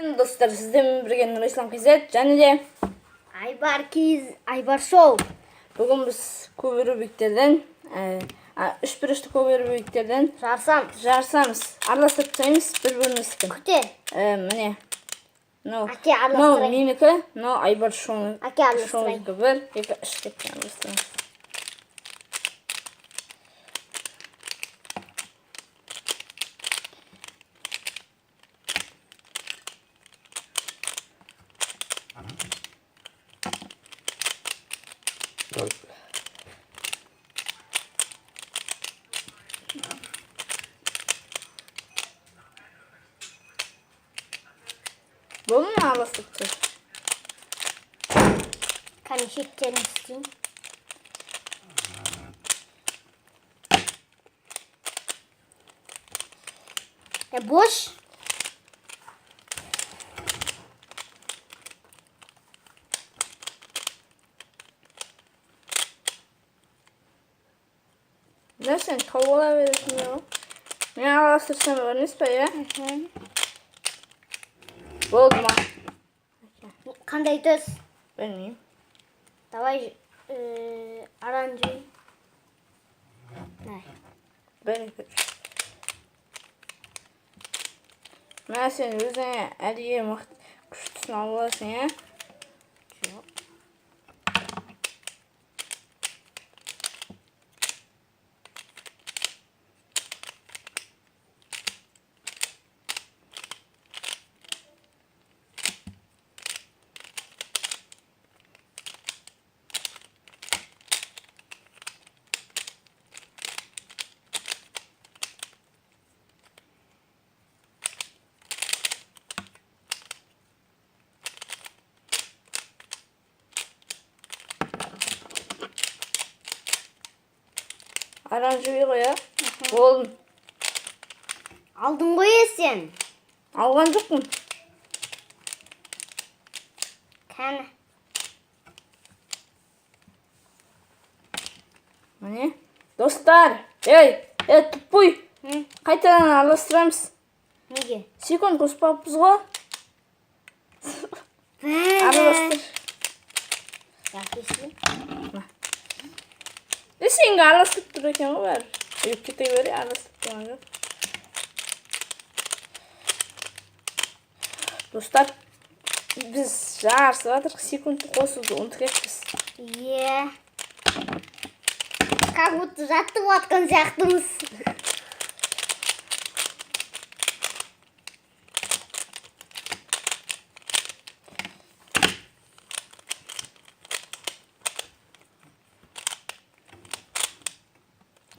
Dostlar sizden birge Nurислам KZ және де Айбар Шоу. Бүгін біз көбір бүйіктерден, үш бірішті көбір бүйіктерден жарысамыз. Араластырып тастаймыз бір-бірімізден. Күте. Міне. Әке араластырайын. Мынау менікі, мынау Айбар Шоуның. Әке араластырайын. Бір, екі, үш деп араластырамыз. Бұл мұны араластырып тұр. Кәне шеттерін істейін. Бош. Да, сен тауыла бересің бе? Мен араластырсам өрмес па, е? Болды ма? Қандай төс? Білмеймін. Давай оранжевый. Бір, екі, үш. Мә сен өзіңе әдейі күштісін аласың, е? Жоқ. Оранжевый ғой, е? Болдым. Алдың ғой сен. Алған жоқпын. Кәне. Міне. Достар, тұппой. Қайтадан араластырамыз. Неге? Секунд қоспаппыз ғой. Араластыр. Яқеші. Сенге араластырып тұр екен ғой бәрі. Үйіп кете бере араластырып тұрған жоқ. Достар, біз жарысып жатырық, секундты қосуды ұмытып кетіппіз. Как будто жаттығып атқан сияқтымыз.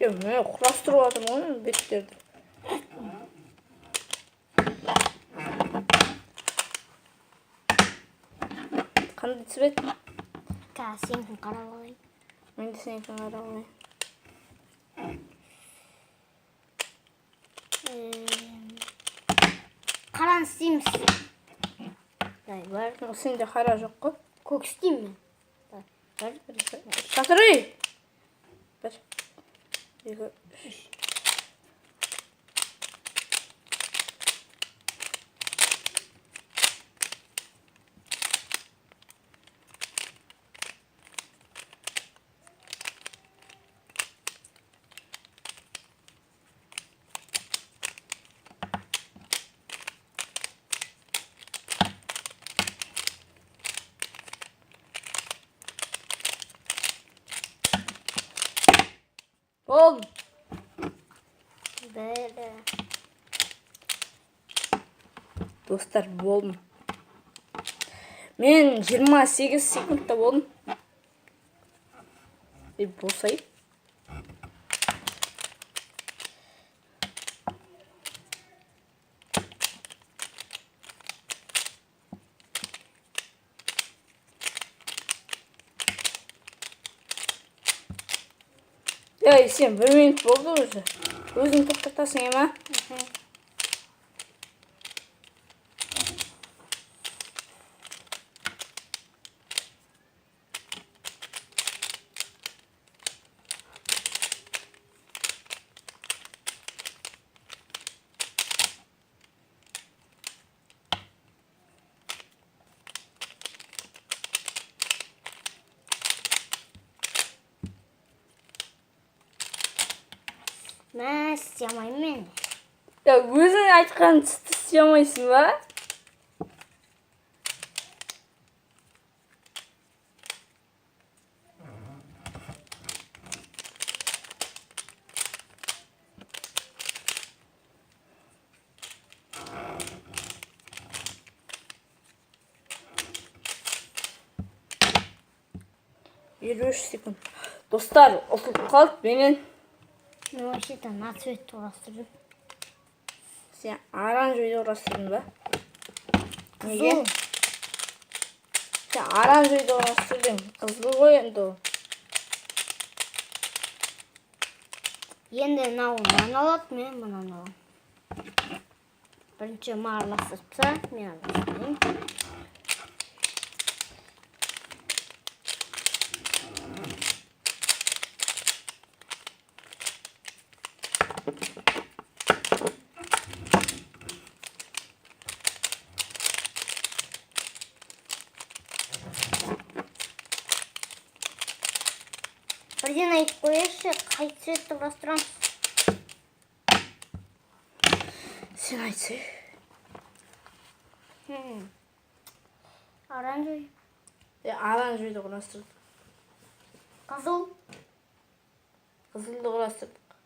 Мен құрастырып жатырмын ғой беттерді. Қандай цвет? Сенікін қарап алайын. Мен де сенікін қарап алайын. Қараны істейміз. Бар. Сенде қара жоқ қой. Көк істеймін. Шатырый! Бір, екі, үш. Болдым. Достар, болдым. Мен 28 секундта болдым. Болсай. Сен 1 минут болды өзі. Өзің тоқтатасың, ема? Мә, істемеймін мен. Ya өзің айтқан істі істей алмайсың ба? Елу үш секунд. Достар, ұтылып қалды менен. Мен вообще-то на цветті құрастырдым. Сен оранжевый құрастырдың ба? Неге? Қызыл. Сен оранжевый құрастырдың. Қызыл ғой енді ол. Енді мынаны алады, мен мынаны аламын. Бірінші араластырса, мен араластырайын. Бірден айтып қояшы, қай цветті құрастырамыз? Сен айтсай. Оранжевый. Оранжевыйді құрастырдық. Қызыл. Қызылды құрастырдық.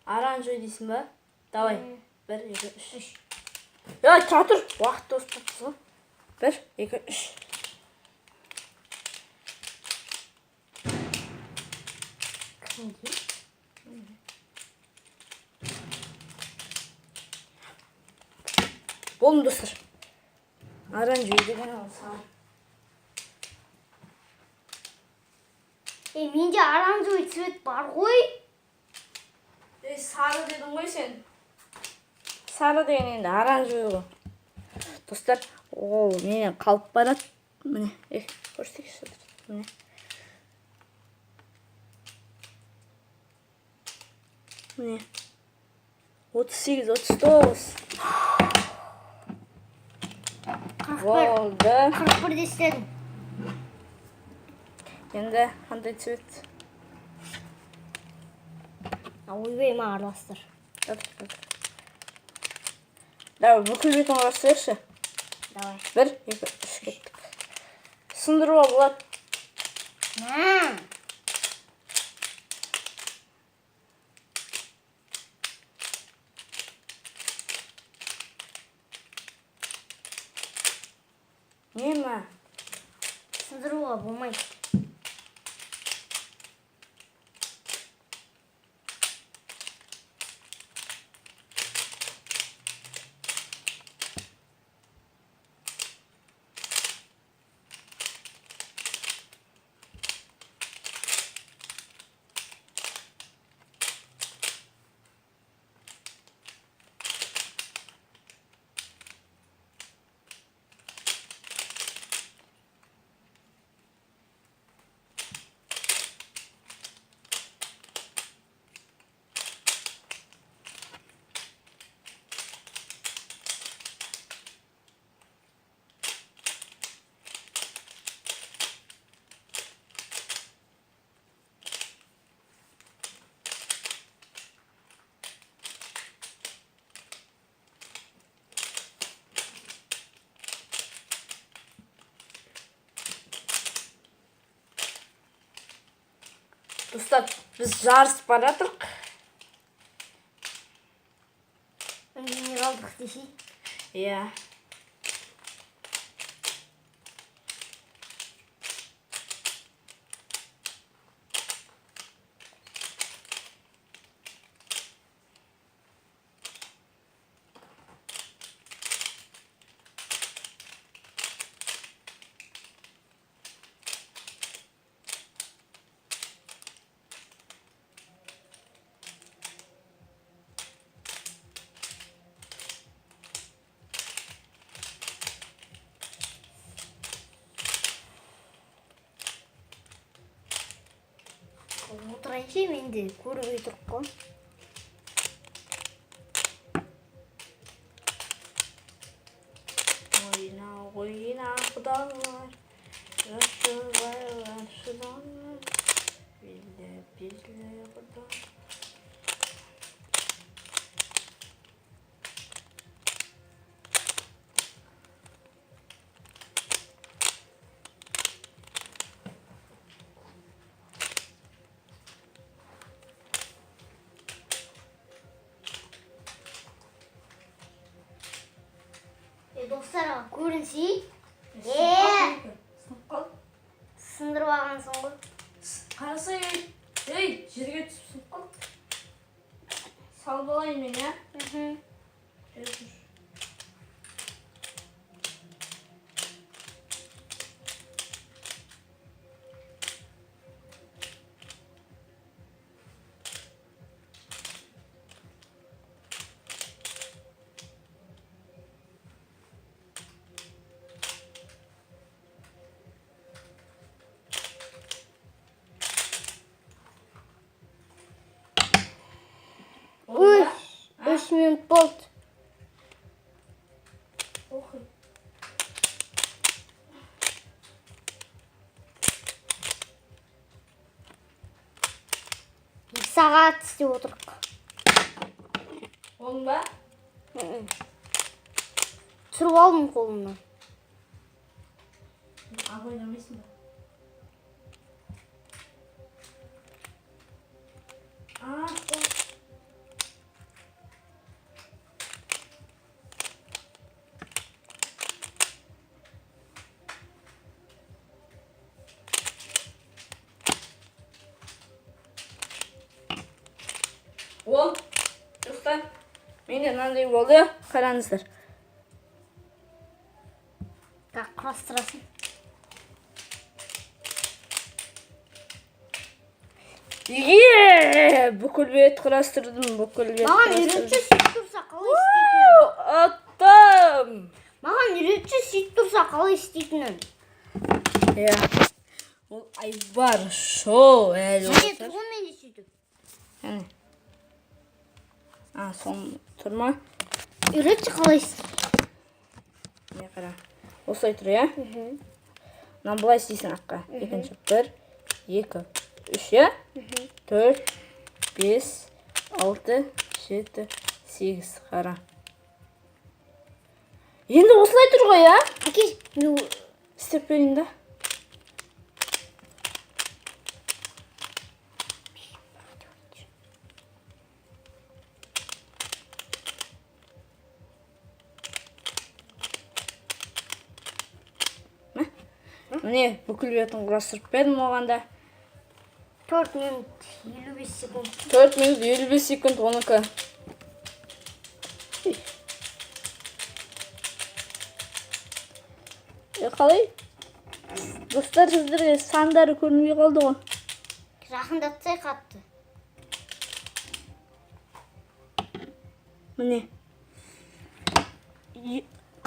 Оранжевый дейсің ба? Давай. 1, 2, 3. Ya çatır. Vaxt dostum. 1, 2, 3. Bolun dostlar. Оранжевый деген алсам. Менде оранжевый цвет бар ғой. Сары дедің ғой сен. Сары деген енді оранжевый ғой. Достар, ол менен қалып барады. Міне, көрсетейікші. Міне. Міне. 38, 39. Болды. 41 істедім. Енді қандай цвет? Ойбай, ма араластыр. Давай, бүкіл бетін араластырайықшы. Давай. 1, 2, 3 кеттік. Сындыруға болады. Нема? Сындыруға болмайды. Достар, біз жарысып баратырық. Önce kaldık dişi. Иә. Отырайыншы, мен де көріп отырып қой. Ойна құдалар, жұртшылар, шыдалар, биле құдалар. достарға көрінсей. Сынып қал. Сындырып алғансың ғой. Қараса, ей, жерге түсіп сынып қал. Салып алайын мен, я? Жүр. Uy, 3 minut болды. Охай. Бір сағат істеп отырық. Oldu ba? Түсіріп алдым қолымнан. Abi oynamışsın da. Aa, Ол, достар, менде мынандай болды, қараңыздар. Так, құрастырасын. Бүкіл бет құрастырдым, бүкіл бет Маған құрастырдым. үйретші сөйтіп тұрса қалай істейтінін. Аттым! Маған үйретші сөйтіп тұрса қалай істейтінін. Ja. Ол айбар шоу әлі Және отырар. тұғымен де сөйтіп. Әне. Соң тұрма. Үйретші қалай істейтінін. Не қара. Осылай тұр, я? Мына бұлай істейсің аққа. Екінші. 1, 2, 3, я? 4, 5, 6, 7, 8. Қара. Енді осылай тұр ғой, я? Әкеш, мен Істеп берейін да. Міне, бүкіл бетін құрастырып бердім оғанда. 4 минут 55 секунд. 4 минут 55 секунд оныкі. Қалай? Достар, сіздерге сандары көрінбей қалды ғой. Жақындатсай қатты. Міне.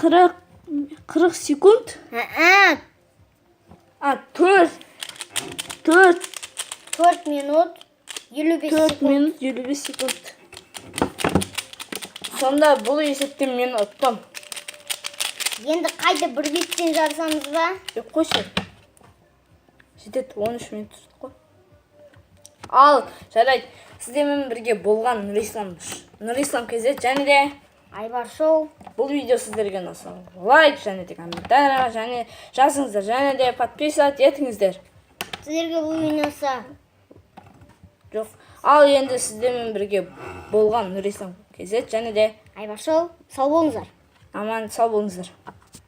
40 секунд. 4 минут 55 4 секунд. минут 55 секунд. Сонда бұл есептен мен ұттым. Енді қайда бір беттен жарсамыз ба? Қойшы. Жетеді 13 минут тұрдық қой. Ал, жарайды. Сіздермен бірге болған Нұрислам кезет және де Айбар шоу. бұл видео сіздерге ұнаса лайк және де комментария және жазыңыздар және де подписывать етіңіздер. Сіздерге бұл ұнаса. Жоқ. Ал енді сіздермен бірге болған Нұрислам кезет және де Айбар шоу. Сау болыңыздар. аман сау болыңыздар.